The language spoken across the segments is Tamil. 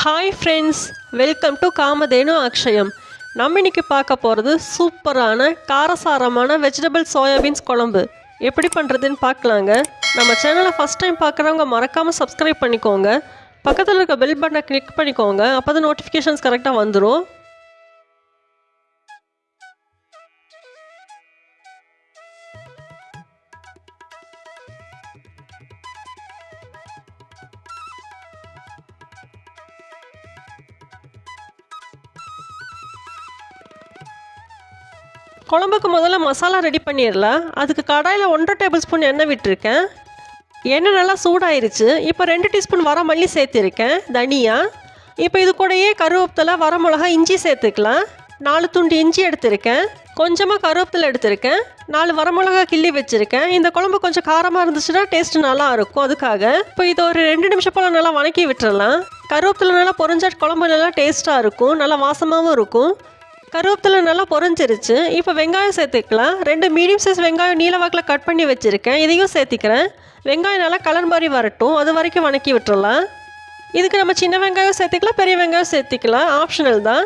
Hi friends, welcome to Kamadhenu Akshayam. நம்ம இன்றைக்கி பார்க்க போகிறது சூப்பரான காரசாரமான வெஜிடபிள் சோயாபீன்ஸ் குழம்பு. எப்படி பண்ணுறதுன்னு பார்க்கலாங்க. நம்ம சேனலை ஃபஸ்ட் டைம் பார்க்குறவங்க மறக்காமல் சப்ஸ்கிரைப் பண்ணிக்கோங்க. பக்கத்தில் இருக்க பெல் பட்டனை கிளிக் பண்ணிக்கோங்க. அப்போ தான் நோட்டிஃபிகேஷன்ஸ் கரெக்டாக வந்துடும். குழம்புக்கு முதல்ல மசாலா ரெடி பண்ணிடலாம். அதுக்கு கடாயில் 1.5 டேபிள் ஸ்பூன் எண்ணெய் விட்டுருக்கேன். எண்ணெய் நல்லா சூடாயிருச்சு. இப்போ 2 டீஸ்பூன் வர மல்லி சேர்த்துருக்கேன், தனியா. இப்போ இது கூடயே கருவேப்பிலை, வரமிளகா, இஞ்சி சேர்த்துக்கலாம். 4 துண்டு இஞ்சி எடுத்திருக்கேன். கொஞ்சமாக கருவேப்பிலை எடுத்திருக்கேன். 4 வரமிளகா கிள்ளி வச்சுருக்கேன். இந்த குழம்பு கொஞ்சம் காரமாக இருந்துச்சுன்னா டேஸ்ட்டு நல்லா இருக்கும். அதுக்காக இப்போ இது ஒரு 2 நிமிஷம் போல் நல்லா வணக்கி விட்டுறலாம். கருவேப்பிலை நல்லா பொரிஞ்சா குழம்பு நல்லா டேஸ்ட்டாக இருக்கும், நல்லா வாசமாகவும் இருக்கும். கருவேப்பிலை நல்லா பொரிஞ்சிருச்சு. இப்போ வெங்காயம் சேர்த்துக்கலாம். 2 மீடியம் சைஸ் வெங்காயம் நீளவாக்கில் கட் பண்ணி வச்சுருக்கேன். இதையும் சேர்த்திக்கிறேன். வெங்காயம் நல்லா கலர் மாதிரி வரட்டும், அது வரைக்கும் வணக்கி விட்டுறலாம். இதுக்கு நம்ம சின்ன வெங்காயம் சேர்த்துக்கலாம், பெரிய வெங்காயம் சேர்த்திக்கலாம், ஆப்ஷனல் தான்.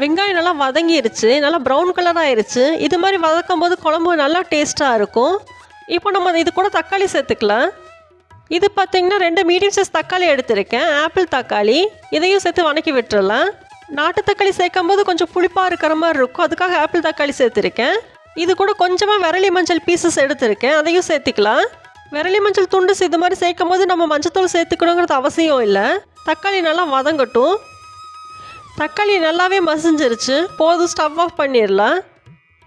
வெங்காயம் நல்லா வதங்கிருச்சு, நல்லா ப்ரௌன் கலர் ஆயிடுச்சு. இது மாதிரி வதக்கும் போது குழம்பு நல்லா டேஸ்ட்டாக இருக்கும். இப்போ நம்ம இது கூட தக்காளி சேர்த்துக்கலாம். இது பார்த்திங்கன்னா 2 மீடியம் சைஸ் தக்காளி எடுத்திருக்கேன், ஆப்பிள் தக்காளி. இதையும் சேர்த்து வணக்கி விட்டுறலாம். நாட்டு தக்காளி சேர்க்கும் போது கொஞ்சம் புளிப்பாக இருக்கிற மாதிரி இருக்கும், அதுக்காக ஆப்பிள் தக்காளி சேர்த்துருக்கேன். இது கூட கொஞ்சமாக விரலி மஞ்சள் பீசஸ் எடுத்திருக்கேன், அதையும் சேர்த்துக்கலாம். விரலி மஞ்சள் துண்டு இது மாதிரி சேர்க்கும் போது நம்ம மஞ்சத்தூள் சேர்த்துக்கணுங்கிறது அவசியம் இல்லை. தக்காளி நல்லா வதங்கட்டும். தக்காளி நல்லாவே மசிஞ்சிருச்சு, போதும், ஸ்டவ் ஆஃப் பண்ணிடலாம்.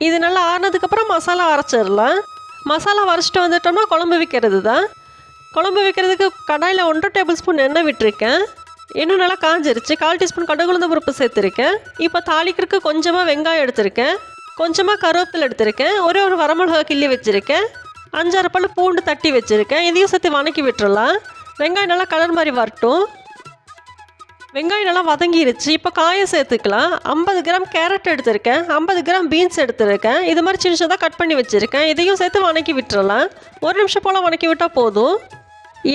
இது நல்லா ஆறினதுக்கப்புறம் மசாலா அரைச்சிடலாம். மசாலா அரைச்சிட்டு வந்துட்டோம்னா குழம்பு வைக்கிறது தான். குழம்பு வைக்கிறதுக்கு கடாயில் 1.5 டேபிள் ஸ்பூன் எண்ணெய் விட்டுருக்கேன். இன்னும் நல்லா காஞ்சிருச்சு. 1/4 டீஸ்பூன் கடுகுளுந்த பருப்பு சேர்த்துருக்கேன். இப்போ தாளிக்கிறதுக்கு கொஞ்சமாக வெங்காயம் எடுத்திருக்கேன், கொஞ்சமாக கருவேப்பிலை எடுத்திருக்கேன், ஒரு வரமிளகா கிள்ளி வச்சுருக்கேன், 5-6 பல் பூண்டு தட்டி வச்சுருக்கேன். இதையும் சேர்த்து வணக்கி விட்டுறலாம். வெங்காயம் நல்லா கலர் மாதிரி வரட்டும். வெங்காயம் நல்லா வதங்கிருச்சு. இப்போ காயை சேர்த்துக்கலாம். 50 கிராம் கேரட் எடுத்திருக்கேன், 50 கிராம் பீன்ஸ் எடுத்திருக்கேன். இது மாதிரி சின்ன சின்னதாக கட் பண்ணி வச்சுருக்கேன். இதையும் சேர்த்து வணக்கி விட்டுறலாம். 1 நிமிஷம் போல் வணக்கி விட்டால் போதும்.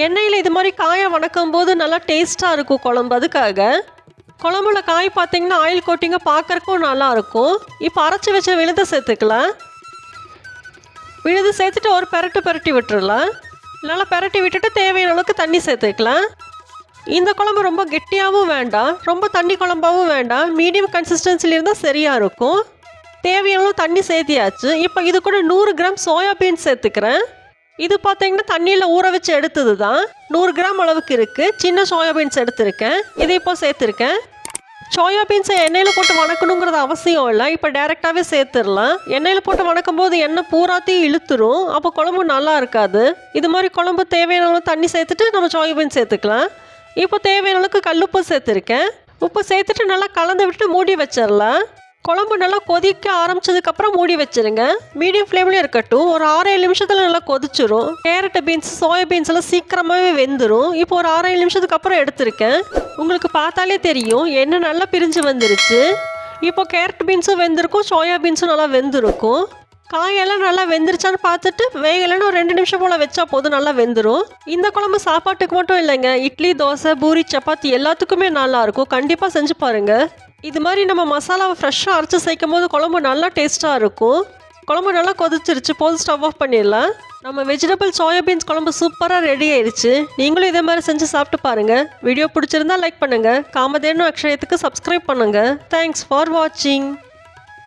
எண்ணெயில் இது மாதிரி காயை வணக்கும் போது நல்லா டேஸ்ட்டாக இருக்கும் குழம்பு. அதுக்காக குழம்புல காய் பார்த்திங்கன்னா ஆயில் கோட்டிங்காக பார்க்குறக்கும் நல்லாயிருக்கும். இப்போ அரைச்சி வச்ச விழுதை சேர்த்துக்கலாம். விழுது சேர்த்துட்டு ஒரு பெரட்டி விட்டுறலாம். நல்லா பெரட்டி விட்டுட்டு தேவையான அளவுக்கு தண்ணி சேர்த்துக்கலாம். இந்த குழம்பு ரொம்ப கெட்டியாகவும் வேண்டாம், ரொம்ப தண்ணி குழம்பாகவும் வேண்டாம், மீடியம் கன்சிஸ்டன்சியில் இருந்தால் சரியாக இருக்கும். தேவையான அளவு தண்ணி சேர்த்தியாச்சு. இப்போ இது கூட 100 கிராம் சோயாபீன்ஸ் சேர்த்துக்கிறேன். இது பார்த்தீங்கன்னா தண்ணியில் ஊற வச்சு எடுத்தது தான், 100 கிராம் அளவுக்கு இருக்குது. சின்ன சோயாபீன்ஸ் எடுத்திருக்கேன், இதை இப்போ சேர்த்துருக்கேன். சோயாபீன்ஸை எண்ணெயில் போட்டு வணக்கணுங்கிறது அவசியம் இல்லை, இப்போ டைரெக்டாகவே சேர்த்துடலாம். எண்ணெயில் போட்டு வணக்கும் போது எண்ணெய் பூராத்தையும் இழுத்துரும், அப்போ குழம்பு நல்லா இருக்காது. இது மாதிரி குழம்பு தேவையான அளவு தண்ணி சேர்த்துட்டு நம்ம சோயாபீன்ஸ் சேர்த்துக்கலாம். இப்போ தேவையான அளவுக்கு கல்லுப்பு சேர்த்துருக்கேன். உப்பு சேர்த்துட்டு நல்லா கலந்து விட்டு மூடி வச்சிடலாம். குழம்பு நல்லா கொதிக்க ஆரம்பிச்சதுக்கப்புறம் மூடி வச்சுருங்க. மீடியம் ஃப்ளேம்லேயே இருக்கட்டும். ஒரு 6-7 நிமிஷத்தில் நல்லா கொதிச்சிரும். கேரட், பீன்ஸ், சோயாபீன்ஸ் எல்லாம் சீக்கிரமாகவே வெந்துடும். இப்போ ஒரு 6-7 நிமிஷத்துக்கு அப்புறம் எடுத்திருக்கேன். உங்களுக்கு பார்த்தாலே தெரியும் எண்ணெய் நல்லா பிரிஞ்சு வந்துருச்சு. இப்போ கேரட் பீன்ஸும் வெந்திருக்கும், சோயாபீன்ஸும் நல்லா வெந்திருக்கும். காயெல்லாம் நல்லா வெந்துருச்சான்னு பார்த்துட்டு வேகலைன்னு ஒரு 2 நிமிஷம் போல் வச்சா போதும், நல்லா வெந்துடும். இந்த குழம்பு சாப்பாட்டுக்கு மட்டும் இல்லைங்க, இட்லி, தோசை, பூரி, சப்பாத்தி எல்லாத்துக்குமே நல்லாயிருக்கும். கண்டிப்பாக செஞ்சு பாருங்கள். இது மாதிரி நம்ம மசாலாவை ஃப்ரெஷ்ஷாக அரைச்சி சேர்க்கும் போது குழம்பு நல்லா டேஸ்ட்டாக இருக்கும். குழம்பு நல்லா கொதிச்சிருச்சு, போதும், ஸ்டவ் ஆஃப் பண்ணிடலாம். நம்ம வெஜிடபிள் சோயாபீன்ஸ் குழம்பு சூப்பராக ரெடி ஆயிடுச்சு. நீங்களும் இதே மாதிரி செஞ்சு சாப்பிட்டு பாருங்கள். வீடியோ பிடிச்சிருந்தா லைக் பண்ணுங்கள். காமதேனு அக்ஷயத்துக்கு சப்ஸ்கிரைப் பண்ணுங்கள். தேங்க்ஸ் ஃபார் வாட்சிங்.